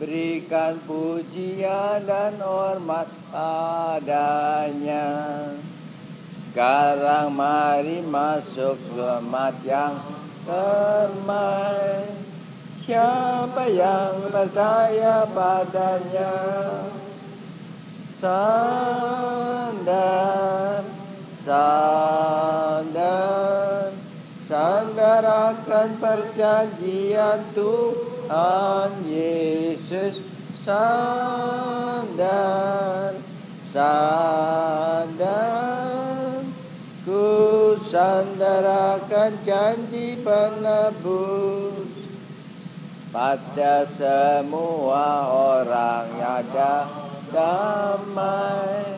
berikan pujian dan hormat padanya. Sekarang mari masuk selamat yang termai. Siapa yang percaya padanya, sandar, sandar, sandar akan perjanjian Tuhan Yesus. Sandar, sandar, ku sandar akan janji penebus. Pada semua orang ada damai,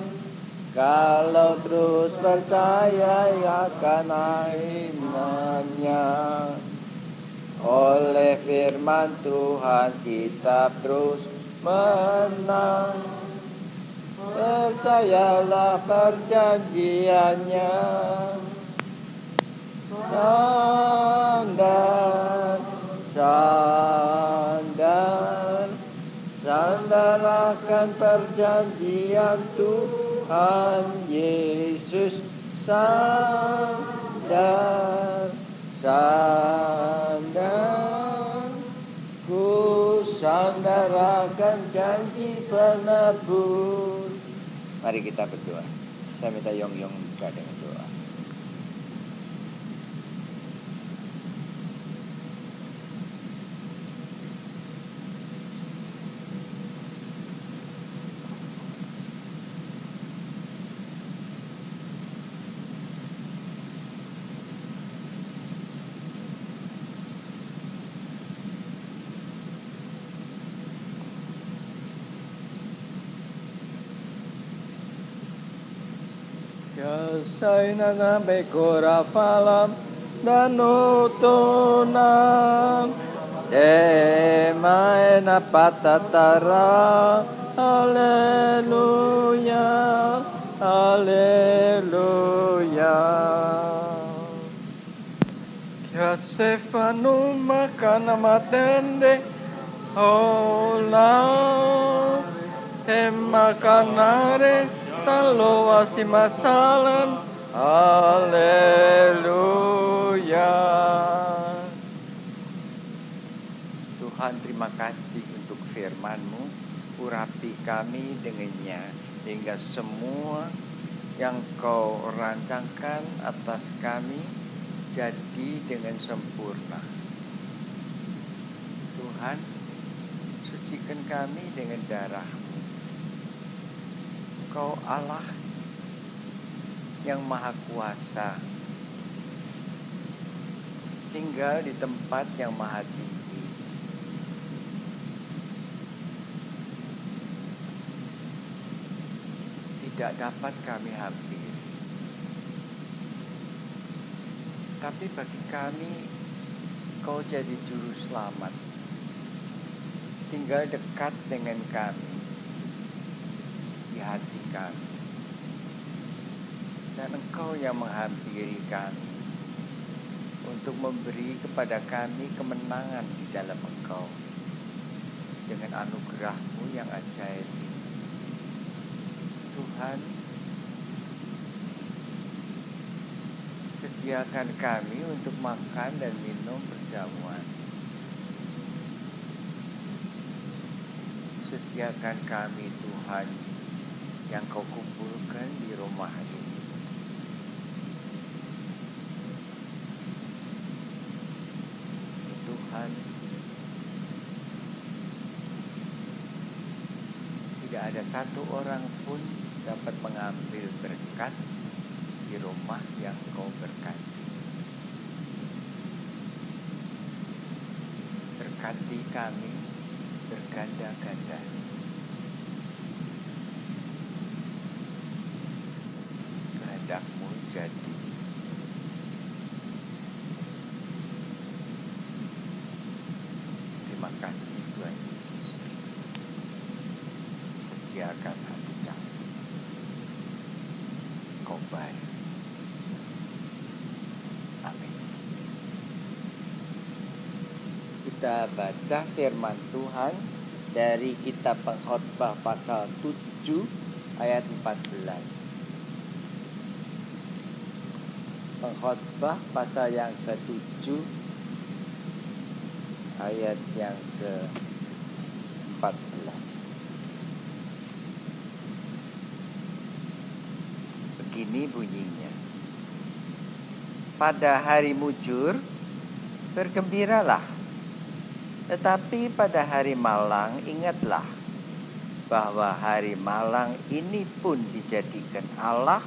kalau terus percaya akan imannya. Oleh firman Tuhan kita terus menang. Percayalah perjanjiannya. Sandar, sandar, sandar akan perjanjian Tuhan Yesus. Sandar, sandar, ku sandar akan janji penebus. Mari kita berdoa. Saya minta Yong buka dengan doa. Sai na be kora falam danutunam demae na patatara. Haleluya, haleluya. Ya sefanu makana matende ola makanare talo asimasalan. Haleluya. Tuhan, terima kasih untuk firman-Mu. Urapi kami dengannya, hingga semua yang Kau rancangkan atas kami jadi dengan sempurna. Tuhan, sucikan kami dengan darah-Mu. Kau Allah yang maha kuasa, tinggal di tempat yang maha tinggi. Tidak dapat kami hampiri, tapi bagi kami Kau jadi juru selamat, tinggal dekat dengan kami di hati kami, dan Engkau yang menghampiri kami untuk memberi kepada kami kemenangan di dalam Engkau dengan anugerah-Mu yang ajaib. Tuhan, sediakan kami untuk makan dan minum perjamuan. Sediakan kami, Tuhan, yang Kau kumpulkan di rumah ini. Tuhan, tidak ada satu orang pun dapat mengambil berkat di rumah yang Kau berkati. Berkati kami berganda-ganda. Kehendak-Mu jadi. Terima kasih Tuhan Yesus. Sediakan hati kami. Kau baik. Amin. Kita baca firman Tuhan dari kitab Pengkhotbah pasal 7 ayat 14. Pengkhotbah pasal yang ke-7 ayat yang ke-14. Begini bunyinya. Pada hari mujur bergembiralah, tetapi pada hari malang ingatlah bahwa hari malang ini pun dijadikan Allah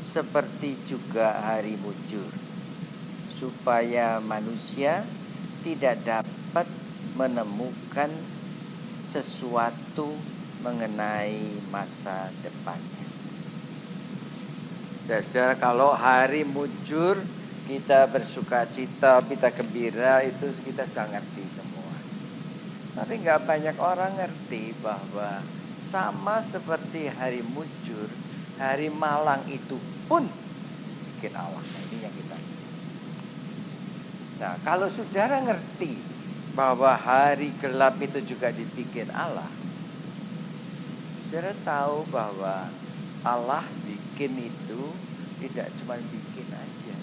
seperti juga hari mujur, supaya manusia tidak dapat menemukan sesuatu mengenai masa depannya. Saudara, kalau hari mujur kita bersuka cita, kita gembira, itu kita sudah ngerti semua. Tapi nggak banyak orang ngerti bahwa sama seperti hari mujur, hari malang itu pun bikin Allah. Nah, ini yang kita. Nah, kalau saudara ngerti bahwa hari gelap itu juga dibikin Allah, saudara tahu bahwa Allah bikin itu tidak cuma bikin aja.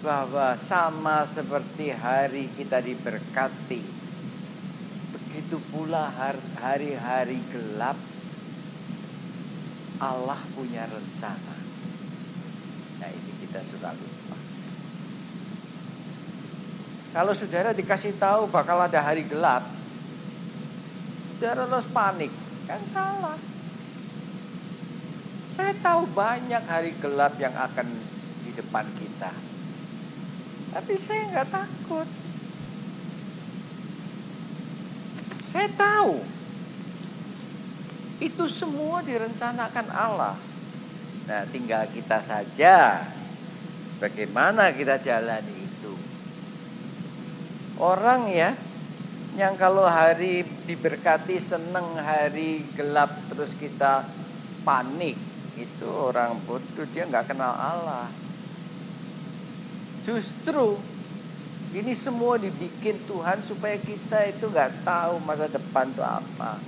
Bahwa sama seperti hari kita diberkati, begitu pula hari-hari gelap Allah punya rencana. Nah, ini kita sudah lupa. Kalau saudara dikasih tahu bakal ada hari gelap, saudara terus panik, kan salah. Saya tahu banyak hari gelap yang akan di depan kita, tapi saya nggak takut. Saya tahu itu semua direncanakan Allah. Nah, tinggal kita saja bagaimana kita jalani itu. Orang ya, yang kalau hari diberkati seneng, hari gelap terus kita panik, itu orang bodoh, dia nggak kenal Allah. Justru ini semua dibikin Tuhan supaya kita itu nggak tahu masa depan itu apa.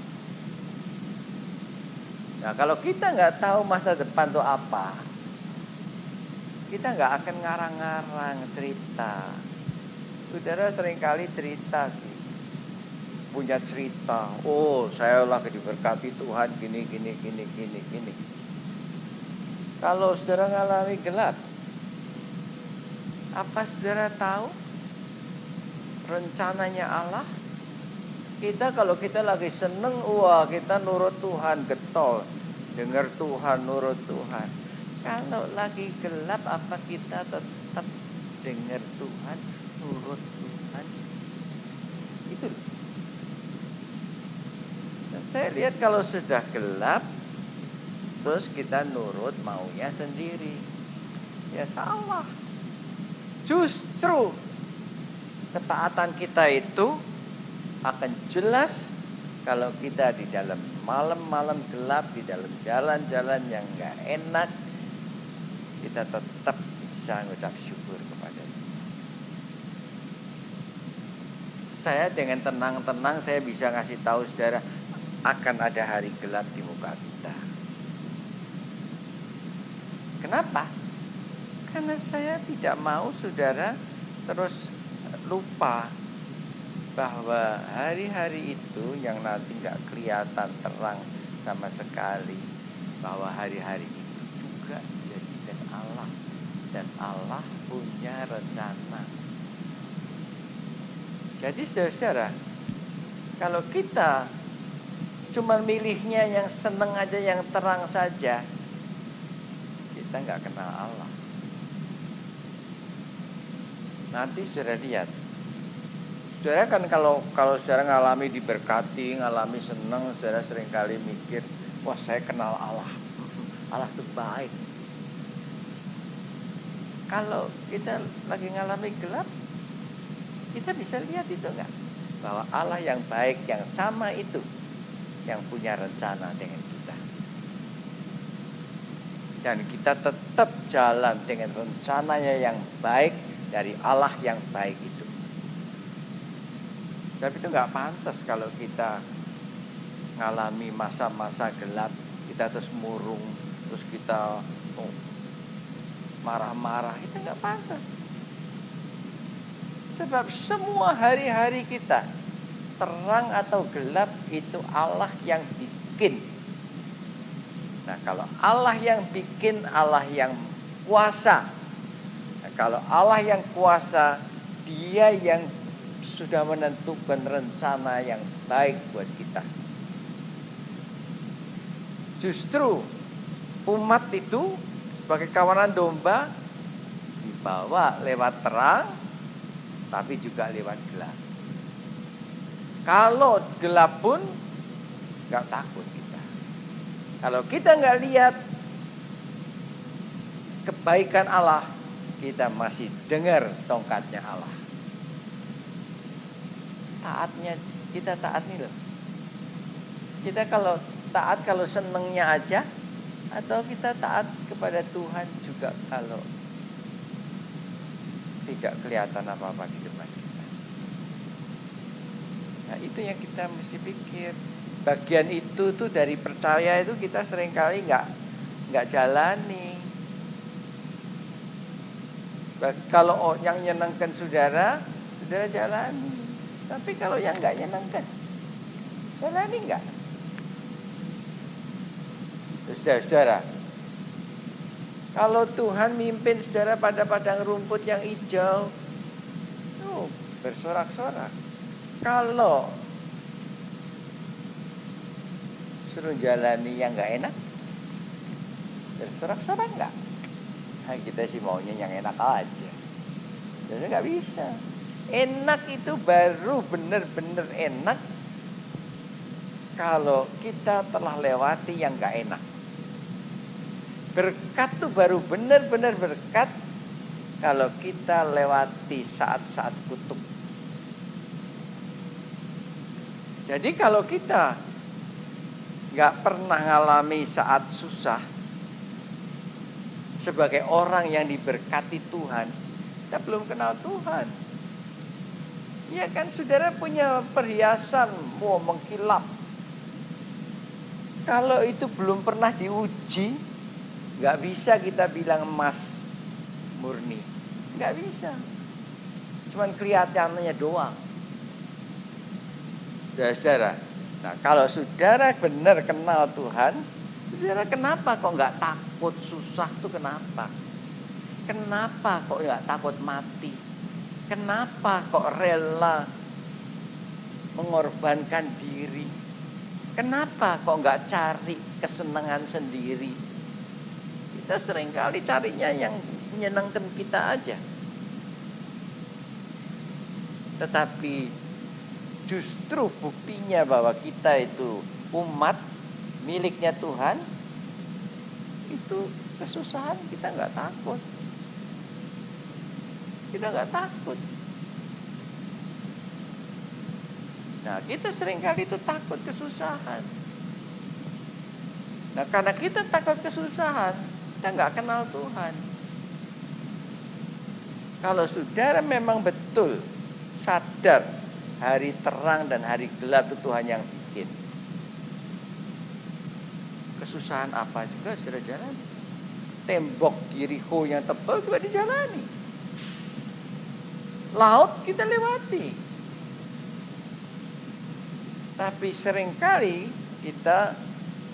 Nah, kalau kita nggak tahu masa depan itu apa, kita nggak akan ngarang-ngarang cerita. Saudara seringkali cerita sih, punya cerita. Oh, saya lagi diberkati Tuhan gini. Kalau saudara ngalami gelap, apa saudara tahu rencananya Allah? Kalau kita lagi seneng, wah kita nurut Tuhan, getol, dengar Tuhan, nurut Tuhan. Kalau lagi gelap, apa kita tetap dengar Tuhan, nurut Tuhan? Itu. Dan saya lihat kalau sudah gelap, terus kita nurut maunya sendiri, ya salah. Justru ketaatan kita itu akan jelas kalau kita di dalam malam-malam gelap, di dalam jalan-jalan yang gak enak, kita tetap bisa mengucap syukur kepada Dia. Saya dengan tenang-tenang saya bisa ngasih tahu saudara akan ada hari gelap di muka kita. Kenapa? Karena saya tidak mau saudara terus lupa bahwa hari-hari itu yang nanti gak kelihatan terang sama sekali, bahwa hari-hari itu juga dijadikan Allah, dan Allah punya rencana. Jadi saudara, kalau kita cuma milihnya yang seneng aja, yang terang saja, kita gak kenal Allah. Nanti saudara lihat, saudara kan kalau saudara ngalami diberkati, ngalami senang, saudara seringkali mikir, wah saya kenal Allah, Allah itu baik. Kalau kita lagi ngalami gelap, kita bisa lihat itu enggak? Bahwa Allah yang baik, yang sama itu, yang punya rencana dengan kita. Dan kita tetap jalan dengan rencananya yang baik, dari Allah yang baik itu. Tapi itu nggak pantas kalau kita ngalami masa-masa gelap, kita terus murung, terus kita marah-marah, itu nggak pantas. Sebab semua hari-hari kita, terang atau gelap, itu Allah yang bikin. Nah, kalau Allah yang bikin, Allah yang kuasa. Nah, kalau Allah yang kuasa, Dia yang sudah menentukan rencana yang baik buat kita. Justru umat itu sebagai kawanan domba dibawa lewat terang, tapi juga lewat gelap. Kalau gelap pun gak takut kita. Kalau kita gak lihat kebaikan Allah, kita masih dengar tongkatnya Allah. Taatnya, kita taat nih loh. Kita kalau taat kalau senengnya aja, atau kita taat kepada Tuhan juga kalau tidak kelihatan apa-apa di depan kita. Nah, itu yang kita mesti pikir. Bagian itu tuh dari percaya itu kita seringkali nggak jalani. Kalau yang nyenangkan saudara jalani. Tapi kalau yang nggak nyenangkan, jalani nggak? Saudara, kalau Tuhan mimpin saudara pada padang rumput yang hijau, bersorak-sorak. Kalau suruh jalani yang nggak enak, bersorak-sorak nggak? Nah, kita sih maunya yang enak aja. Jadi nggak bisa. Enak itu baru benar-benar enak kalau kita telah lewati yang nggak enak. Berkat tuh baru benar-benar berkat kalau kita lewati saat-saat kutuk. Jadi kalau kita nggak pernah ngalami saat susah, sebagai orang yang diberkati Tuhan, kita belum kenal Tuhan. Ya kan, saudara punya perhiasan mau mengkilap. Kalau itu belum pernah diuji, nggak bisa kita bilang emas murni. Nggak bisa. Cuman kelihatannya doang. Saudara, nah kalau saudara benar kenal Tuhan, saudara kenapa kok nggak takut susah tuh kenapa? Kenapa kok nggak takut mati? Kenapa kok rela mengorbankan diri? Kenapa kok nggak cari kesenangan sendiri? Kita seringkali carinya yang menyenangkan kita aja. Tetapi justru buktinya bahwa kita itu umat miliknya Tuhan, itu kesusahan kita nggak takut. Kita nggak takut. Nah, kita seringkali itu takut kesusahan. Nah, karena kita takut kesusahan, kita nggak kenal Tuhan. Kalau saudara memang betul sadar hari terang dan hari gelap itu Tuhan yang bikin, kesusahan apa juga saudara jalani. Tembok Yerikho yang tebal juga dijalani. Laut kita lewati. Tapi seringkali kita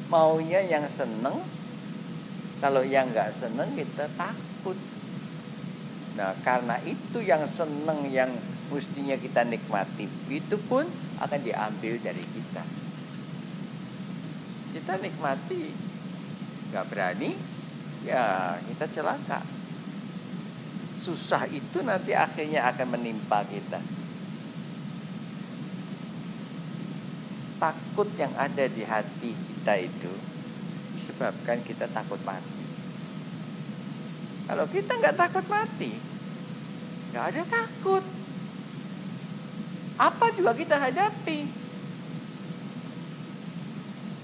maunya yang seneng. Kalau yang gak seneng kita takut. Nah, karena itu yang seneng, yang mestinya kita nikmati, itu pun akan diambil dari kita. Kita nikmati, gak berani, ya kita celaka. Susah itu nanti akhirnya akan menimpa kita. Takut yang ada di hati kita itu disebabkan kita takut mati. Kalau kita nggak takut mati, nggak ada takut. Apa juga kita hadapi.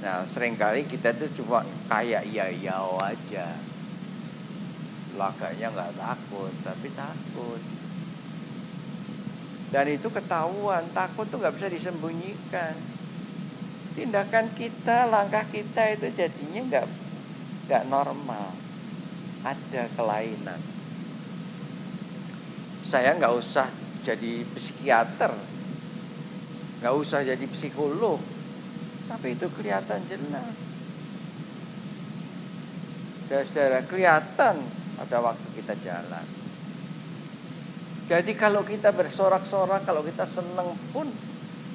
Nah, seringkali kita tuh cuma kayak iya-iya aja. Lagaknya nggak takut, tapi takut. Dan itu ketahuan, takut tuh nggak bisa disembunyikan. Tindakan kita, langkah kita itu jadinya nggak normal. Ada kelainan. Saya nggak usah jadi psikiater, nggak usah jadi psikolog, tapi itu kelihatan jelas. Saudara, kelihatan pada waktu kita jalan. Jadi kalau kita bersorak-sorak, kalau kita seneng pun,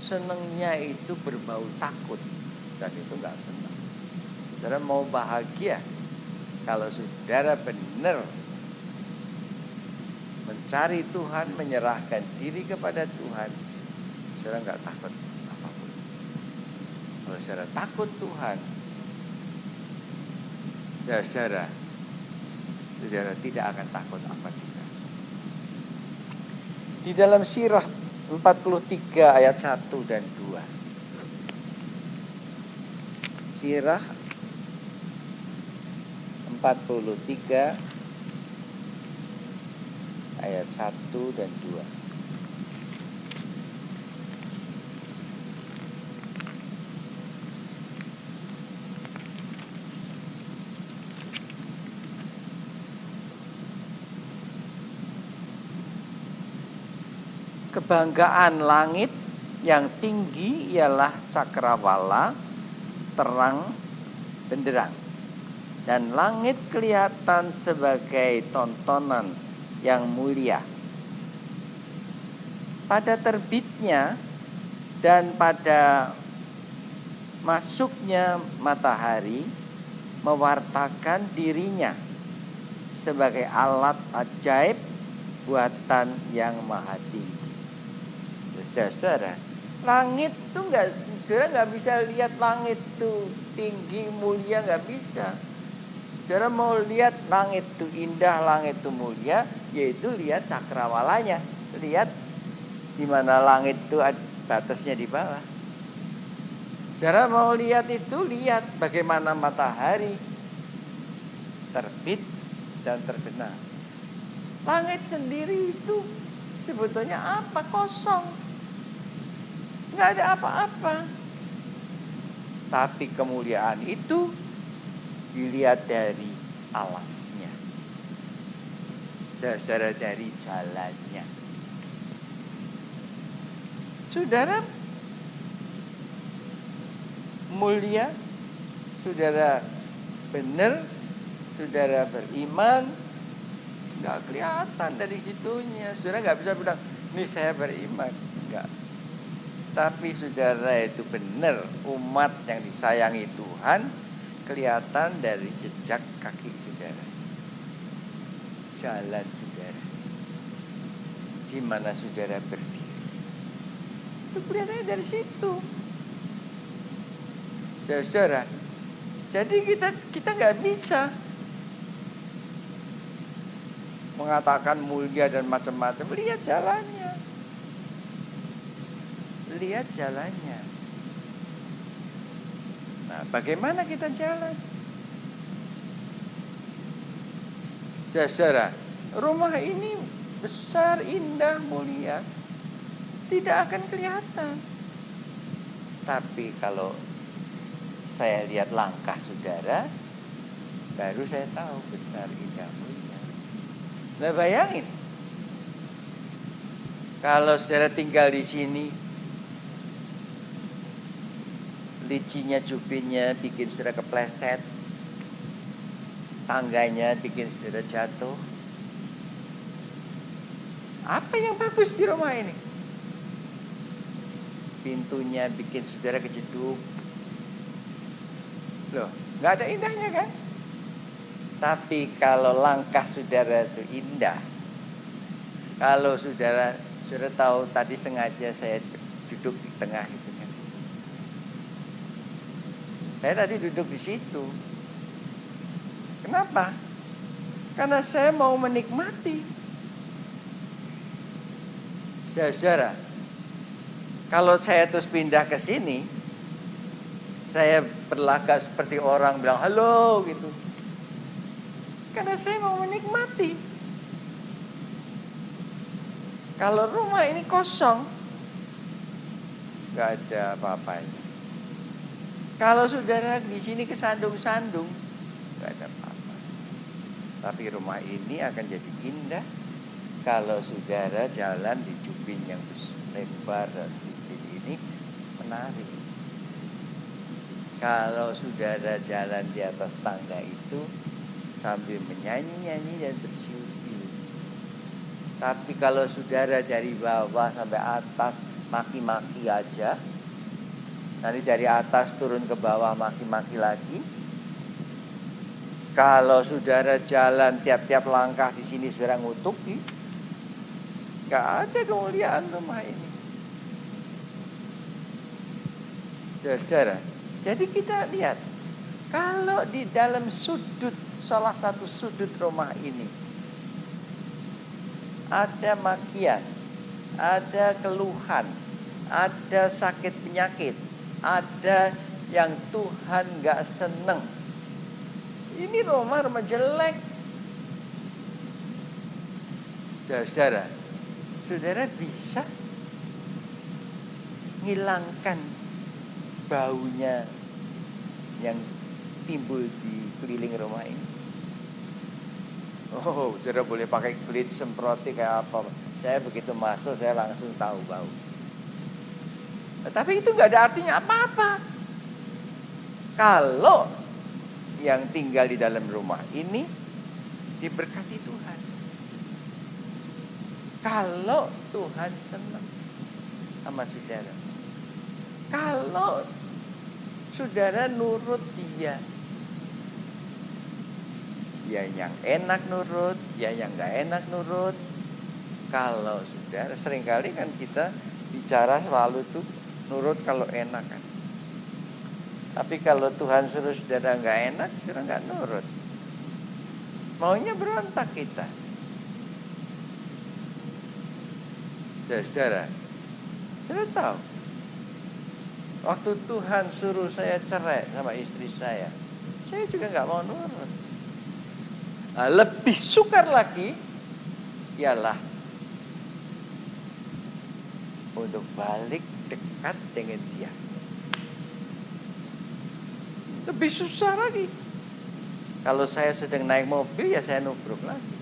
senengnya itu berbau takut. Dan itu nggak senang. Saudara mau bahagia, kalau saudara benar mencari Tuhan, menyerahkan diri kepada Tuhan, saudara nggak takut apapun. Kalau saudara takut Tuhan, saudara tidak akan takut apa juga. Di dalam Sirah 43 ayat 1 dan 2. Sirah 43 ayat 1 dan 2. Kebanggaan langit yang tinggi ialah cakrawala terang benderang, dan langit kelihatan sebagai tontonan yang mulia. Pada terbitnya dan pada masuknya matahari mewartakan dirinya sebagai alat ajaib buatan yang maha tinggi. Saudara, langit itu saudara nggak bisa lihat langit itu tinggi mulia, nggak bisa. Saudara mau lihat langit itu indah, langit itu mulia, yaitu lihat cakrawalanya, lihat di mana langit itu batasnya di bawah. Saudara mau lihat itu, lihat bagaimana matahari terbit dan terbenam. Langit sendiri itu sebetulnya apa? Kosong. Nggak ada apa-apa. Tapi kemuliaan itu dilihat dari alasnya. Saudara, dari jalannya. Saudara mulia, saudara benar, saudara beriman, nggak kelihatan dari situnya. Saudara nggak bisa bilang, ini saya beriman. Enggak. Tapi saudara itu benar umat yang disayangi Tuhan, kelihatan dari jejak kaki saudara, jalan saudara, di mana saudara berdiri. Itu kelihatannya dari situ, saudara. Jadi kita nggak bisa mengatakan mulia dan macam-macam. Lihat jalannya. Lihat jalannya. Nah, bagaimana kita jalan? Saudara, rumah ini besar, indah, mulia, tidak akan kelihatan. Tapi kalau saya lihat langkah saudara, baru saya tahu besar, indah, mulia. Nah, bayangin, kalau saudara tinggal di sini, licinya, cubitnya bikin saudara kepleset, tangganya bikin saudara jatuh. Apa yang bagus di rumah ini? Pintunya bikin saudara kejeduk. Loh, nggak ada indahnya kan? Tapi kalau langkah saudara itu indah, kalau saudara tahu tadi sengaja saya duduk di tengah itu kan. Saya tadi duduk di situ. Kenapa? Karena saya mau menikmati. Saudara, kalau saya terus pindah ke sini, saya berlagak seperti orang bilang halo gitu. Karena saya mau menikmati. Kalau rumah ini kosong, nggak ada apa-apanya. Kalau saudara di sini kesandung-sandung, nggak ada apa-apa. Tapi rumah ini akan jadi indah kalau saudara jalan di jubin yang lebar dan tinggi ini, menarik. Kalau saudara jalan di atas tangga itu sambil menyanyi-nyanyi dan bersiul-siul. Tapi kalau saudara dari bawah sampai atas maki-maki aja, nanti dari atas turun ke bawah maki-maki lagi. Kalau saudara jalan tiap-tiap langkah di sini saudara ngutuki, nggak ada kemuliaan rumah ini. Saudara, jadi kita lihat, kalau di dalam salah satu sudut rumah ini ada makian, ada keluhan, ada sakit penyakit, ada yang Tuhan gak seneng. Ini rumah jelek. Saudara bisa ngilangkan baunya yang timbul di keliling rumah ini. Oh, saudara boleh pakai kulit semproti kayak apa. Saya begitu masuk, saya langsung tahu bau. Tapi itu nggak ada artinya apa-apa. Kalau yang tinggal di dalam rumah ini diberkati Tuhan. Kalau Tuhan senang sama saudara. Kalau saudara nurut dia. Ya yang enak nurut, ya yang gak enak nurut. Kalau saudara, seringkali kan kita bicara selalu tuh nurut kalau enak kan. Tapi kalau Tuhan suruh saudara gak enak, saudara gak nurut. Maunya berontak kita. Saudara tahu, waktu Tuhan suruh saya cerai sama istri saya juga gak mau nurut. Nah, lebih sukar lagi ialah untuk balik dekat dengan dia. Lebih susah lagi. Kalau saya sedang naik mobil, ya saya nubruk lagi.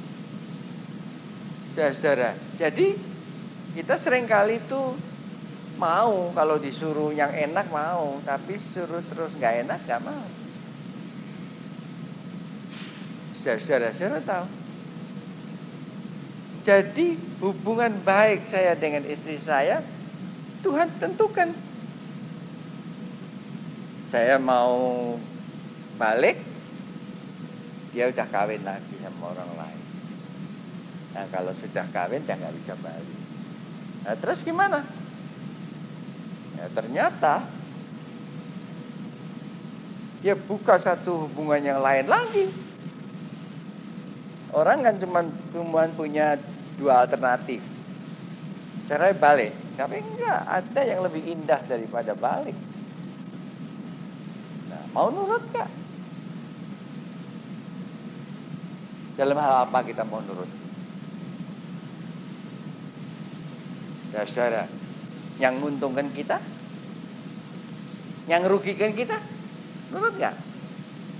Saudara, jadi kita seringkali tuh mau kalau disuruh yang enak mau, tapi suruh terus gak enak gak mau. Saudara tahu. Jadi hubungan baik saya dengan istri saya, Tuhan tentukan. Saya mau balik, dia udah kawin lagi sama orang lain. Nah kalau sudah kawin, dia gak bisa balik. Nah terus gimana? Ya, ternyata dia buka satu hubungan yang lain lagi. Orang kan cuma punya dua alternatif. Cerai balik. Tapi enggak, ada yang lebih indah daripada balik. Nah, mau nurut gak? Dalam hal apa kita mau nurut? Ya saudara, yang menguntungkan kita, yang merugikan kita, nurut gak?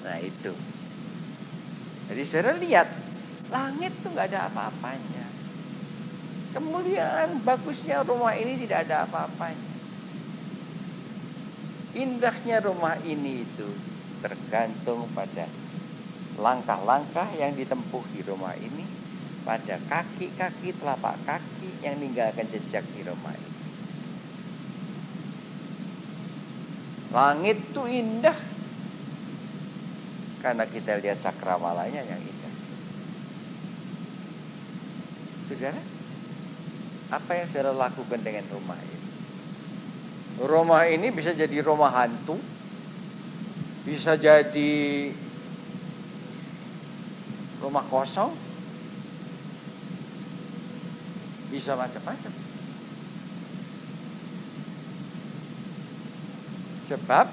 Nah itu. Jadi saudara lihat, langit tuh gak ada apa-apanya. Kemuliaan bagusnya rumah ini tidak ada apa-apanya. Indahnya rumah ini itu tergantung pada langkah-langkah yang ditempuh di rumah ini, pada kaki-kaki, telapak kaki yang meninggalkan jejak di rumah ini. Langit itu indah karena kita lihat cakramalanya yang indah. Saudara, apa yang saudara lakukan dengan rumah ini? Rumah ini bisa jadi rumah hantu, bisa jadi rumah kosong, bisa macam-macam. Sebab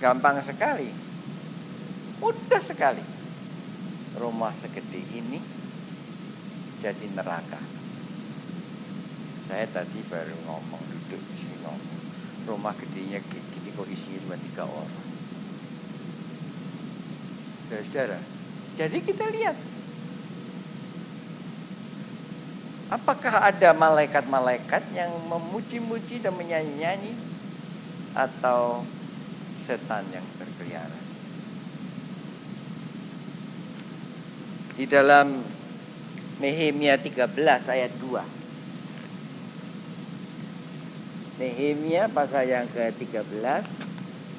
gampang sekali, mudah sekali rumah segede ini jadi neraka. Saya tadi baru ngomong, duduk di sini ngomong, rumah gedenya gini kok isinya cuma 3 orang. Saudara, jadi kita lihat, apakah ada malaikat-malaikat yang memuji-muji dan menyanyi-nyanyi, atau setan yang berkeliaran? Di dalam Nehemia 13 ayat 2. Nehemia pasal yang ke-13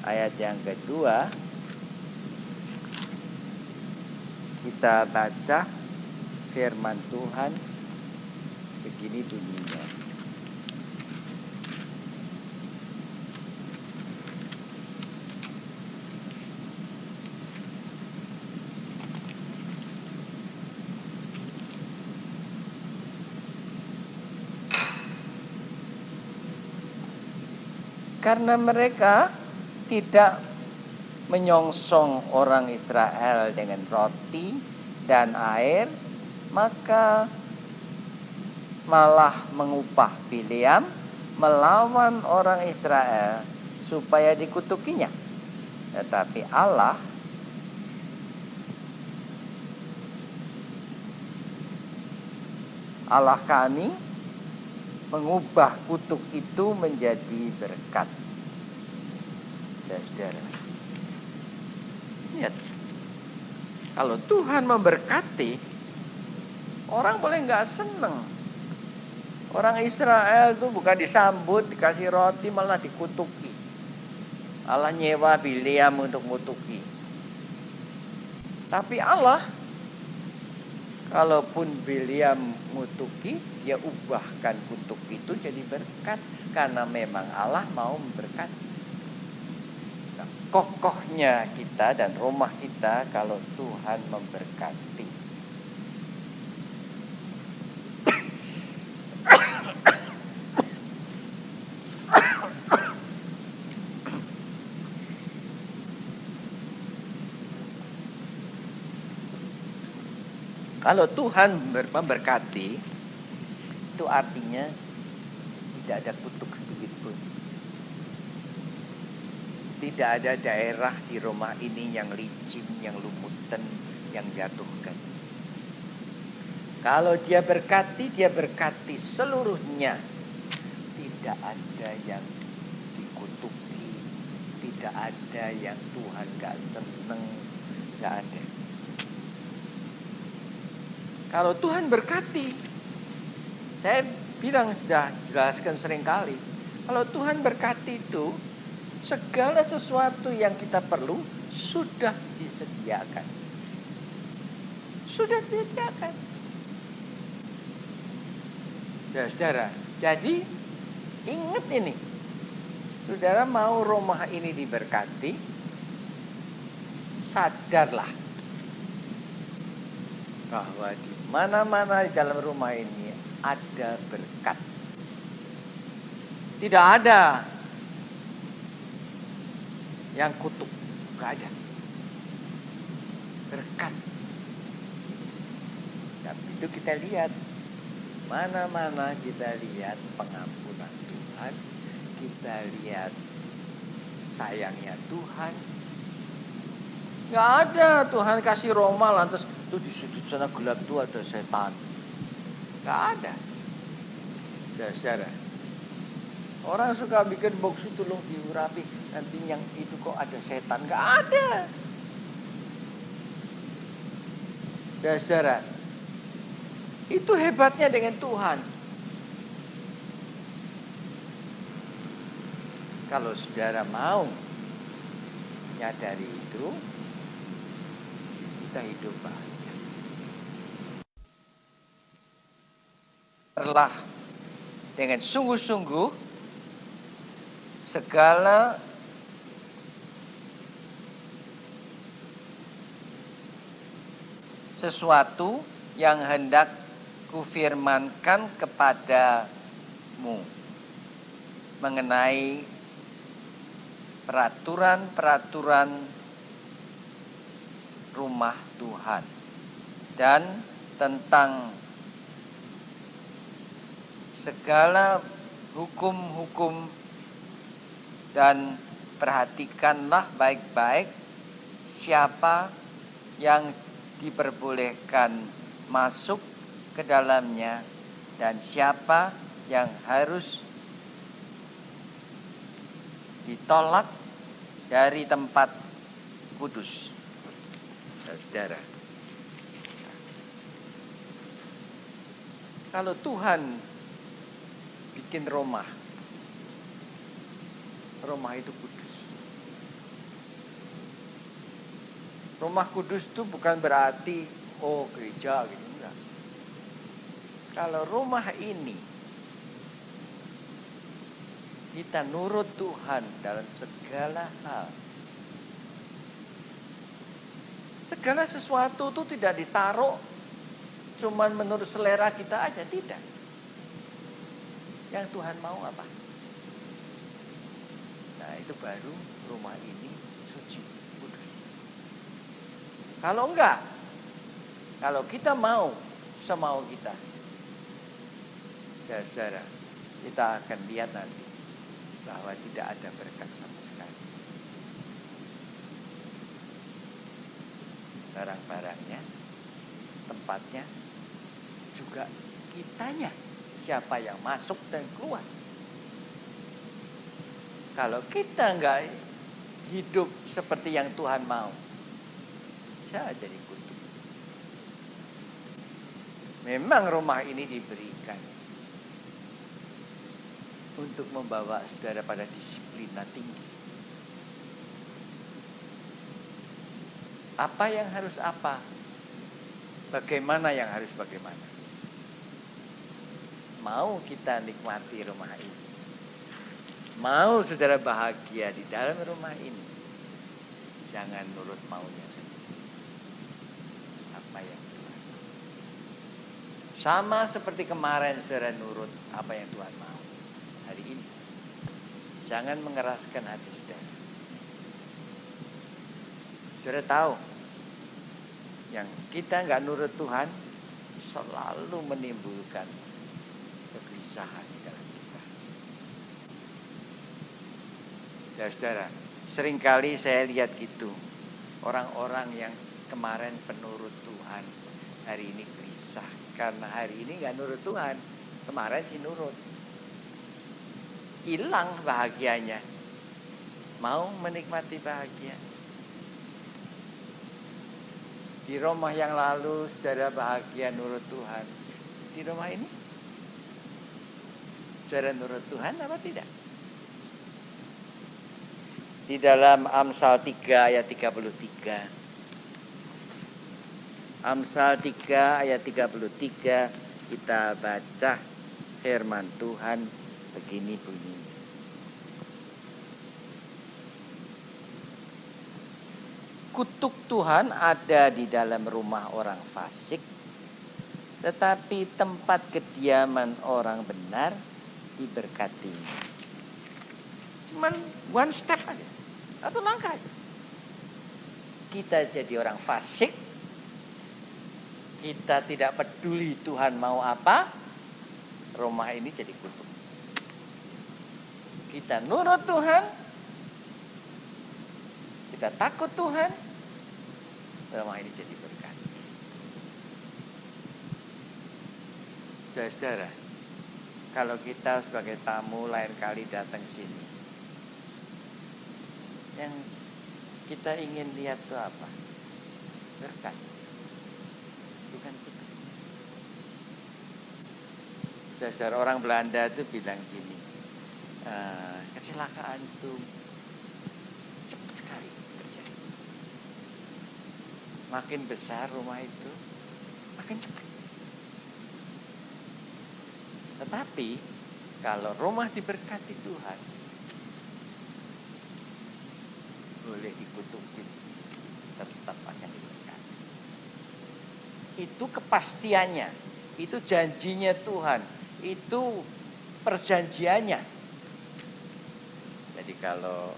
ayat yang kedua, kita baca firman Tuhan begini bunyinya. Karena mereka tidak menyongsong orang Israel dengan roti dan air, maka malah mengupah Bileam melawan orang Israel supaya dikutukinya. Tetapi Allah kami mengubah kutuk itu menjadi berkat. Saudara, lihat, kalau Tuhan memberkati, orang boleh nggak seneng. Orang Israel itu bukan disambut, dikasih roti, malah dikutuki. Allah nyewa Bileam untuk kutuki. Tapi Allah, kalaupun Bileam ngutuki, dia ubahkan kutuk itu jadi berkat. Karena memang Allah mau memberkati. Nah, kokohnya kita dan rumah kita kalau Tuhan memberkati. Kalau Tuhan memberkati, itu artinya tidak ada kutuk sedikit pun. Tidak ada daerah di rumah ini yang licin, yang lumutan, yang jatuhkan. Kalau dia berkati seluruhnya. Tidak ada yang dikutuki, tidak ada yang Tuhan gak seneng, gak ada. Kalau Tuhan berkati, saya bilang sudah jelaskan sering kali, kalau Tuhan berkati itu, segala sesuatu yang kita perlu sudah disediakan. Sudah disediakan. Saudara, jadi ingat ini, saudara mau rumah ini diberkati, sadarlah bahwa di mana-mana di dalam rumah ini ada berkat. Tidak ada yang kutuk, gak ada. Berkat. Dan itu kita lihat, mana-mana kita lihat pengampunan Tuhan, kita lihat sayangnya Tuhan. Gak ada Tuhan kasih Roma lantas itu di sudut sana gelap itu ada setan. Gak ada. Saudara, orang suka bikin box itu loh diurapi, nanti yang itu kok ada setan. Gak ada. Saudara, itu hebatnya dengan Tuhan. Kalau saudara mau nyadari itu, kita hidup bahagia. Telah dengan sungguh-sungguh segala sesuatu yang hendak kufirmankan kepadamu mengenai peraturan-peraturan rumah Tuhan dan tentang segala hukum-hukum dan perhatikanlah baik-baik siapa yang diperbolehkan masuk ke dalamnya dan siapa yang harus ditolak dari tempat kudus. Saudara, kalau Tuhan bikin rumah itu kudus. Rumah kudus itu bukan berarti gereja gitu, enggak. Kalau rumah ini kita nurut Tuhan dalam segala hal, segala sesuatu itu tidak ditaruh cuman menurut selera kita aja, tidak. Yang Tuhan mau apa? Nah, itu baru rumah ini suci, kudus. Kalau enggak, kalau kita mau semau kita, saudara, kita akan lihat nanti bahwa tidak ada berkat sama sekali. Barang-barangnya, tempatnya, juga kitanya, siapa yang masuk dan keluar. Kalau kita enggak hidup seperti yang Tuhan mau, bisa jadi kutuk. Memang rumah ini diberikan untuk membawa saudara pada disiplin tinggi. Apa yang harus apa? Bagaimana yang harus bagaimana? Mau kita nikmati rumah ini? Mau saudara bahagia di dalam rumah ini? Jangan nurut maunya sendiri. Apa yang Tuhan mau. Sama seperti kemarin saudara nurut apa yang Tuhan mau. Hari ini jangan mengeraskan hati saudara. Saudara tahu, yang kita nggak nurut Tuhan selalu menimbulkan kegelisahan di dalam kita. Ya saudara, seringkali saya lihat gitu, orang-orang yang kemarin penurut Tuhan hari ini gelisah karena hari ini nggak nurut Tuhan, kemarin sih nurut. Hilang bahagianya. Mau menikmati bahagia. Di rumah yang lalu saudara bahagia nurut Tuhan. Di rumah ini saudara nurut Tuhan apa tidak? Di dalam Amsal 3 ayat 33. Amsal 3 ayat 33 kita baca firman Tuhan begini bunyinya. Kutuk Tuhan ada di dalam rumah orang fasik, tetapi tempat kediaman orang benar diberkati. Cuman one step aja, satu langkah aja. Kita jadi orang fasik, kita tidak peduli Tuhan mau apa, rumah ini jadi kutuk. Kita nurut Tuhan, kita takut Tuhan, rumah ini jadi berkat. Saudara, kalau kita sebagai tamu lain kali datang sini, yang kita ingin lihat itu apa? Berkat, bukan kita. Saudara, orang Belanda itu bilang gini, kecelakaan itu cepat sekali terjadi. Makin besar rumah itu, makin cepat. Tetapi kalau rumah diberkati Tuhan, boleh dikutukin, tetap akan diberkati. Itu kepastiannya, itu janjinya Tuhan, itu perjanjiannya. Jadi kalau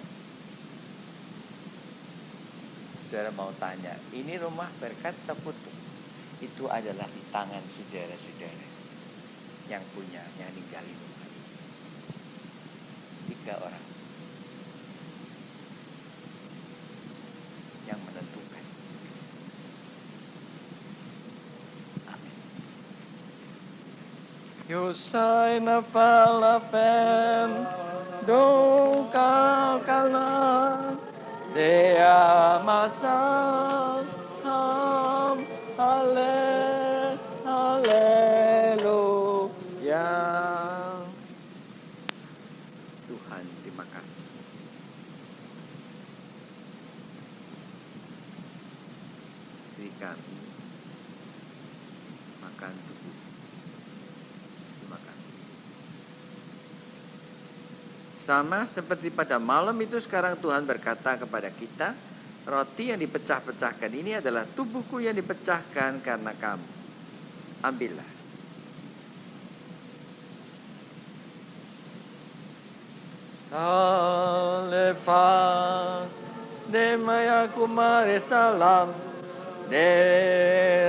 saudara mau tanya, ini rumah berkat atau kutuk? Itu adalah di tangan saudara-saudara. yang punyanya ninggalin rumah ini. 3 orang yang menentukan. Amin. Yosai nafalapen dong kau kalah dea masal ham haleluya. Tuhan, terima kasih. Beri kami makan tubuh. Terima kasih. Sama seperti pada malam itu, sekarang Tuhan berkata kepada kita, roti yang dipecah-pecahkan ini adalah tubuhku yang dipecahkan karena kamu. Ambillah. Saleva de maya kumare salam de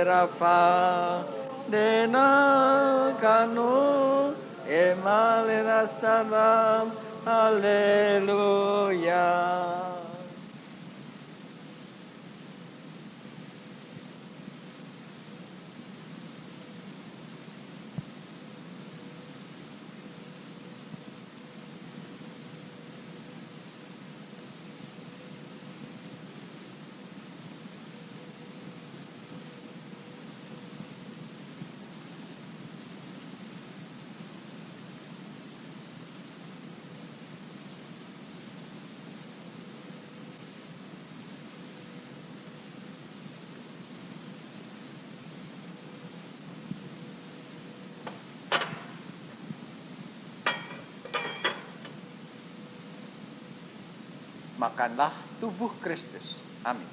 rafa de nakanu emalena salam haleluya. Makanlah tubuh Kristus. Amin.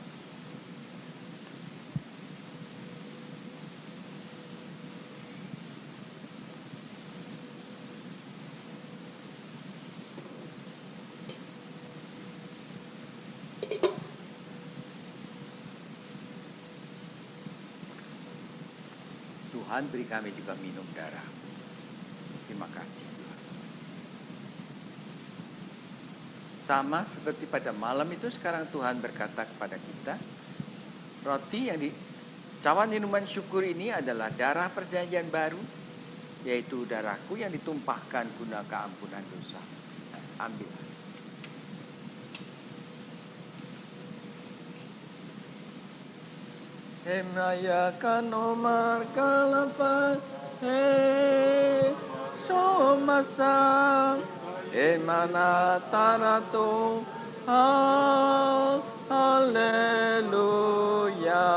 Tuhan, beri kami juga minum darah. Terima kasih Tuhan. Sama seperti pada malam itu, sekarang Tuhan berkata kepada kita, roti yang cawan minuman syukur ini adalah darah perjanjian baru, yaitu darahku yang ditumpahkan guna keampunan dosa. Ambil. Emaya kanomar kalapa somasa emana tarato haleluya.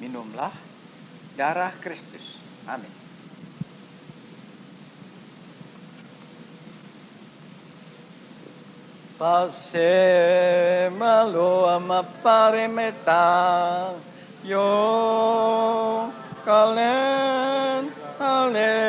Minumlah darah Kristus. Amin. Passe malo amapare meta yo kalen haleluya.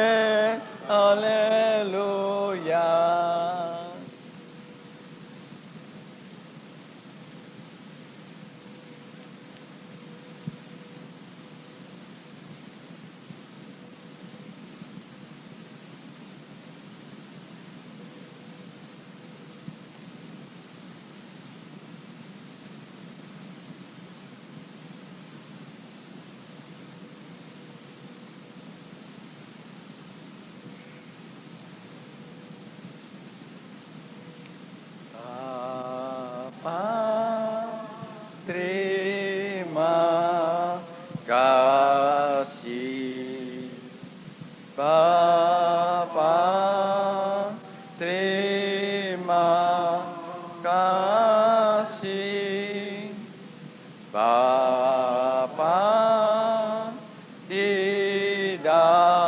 terima kasih Bapa di dalam